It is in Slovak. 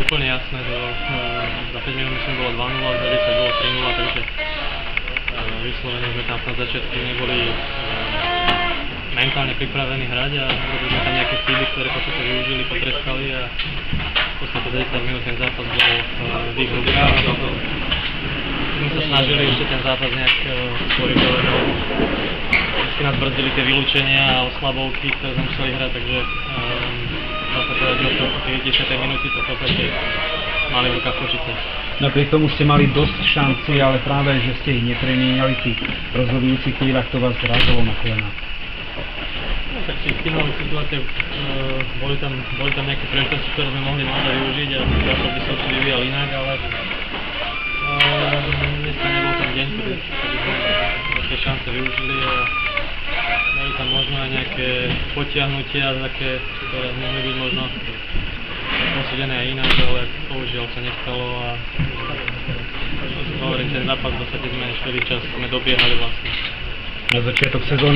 úplne jasné, za 5 minút myslím bolo 2-0, za 10 bolo 3-0, takže vyslovene sme tam na začiatku neboli mentálne pripravení hrať a robili sme tam nejaké chyby, ktoré potom to využili, potreskali a v podstate za 10 minút ten zápas bol v ich rukách a potom sme sa snažili ešte ten zápas nejak skorigovať, ale vždy nás brzdili tie vylúčenia a oslabovky, ktoré sme museli hrať, takže dá sa povedať, že od tej 10. minúty to v podstate mali v rukách Košice. Napriek tomu ste mali dosť šanci, ale práve, že ste ich nepremínali v tých rozhodujúcich chvíľach, to vás zrazilo na kolena. No, tak v tých finálnych situáciách boli tam nejaké príležitosti, ktoré sme mohli naozaj využiť a zápas by sa určite vyvíjal inak, ale dneska nebol ten deň, kedy sme tie šance využili a boli tam možno aj nejaké potiahnutia, také, ktoré mohli byť možno posúdené aj inak, ale bohužiaľ sa nestalo a hovorím, ten zápas v podstate sme 4 čas sme dobiehali vlastne. Na začiatok sezóny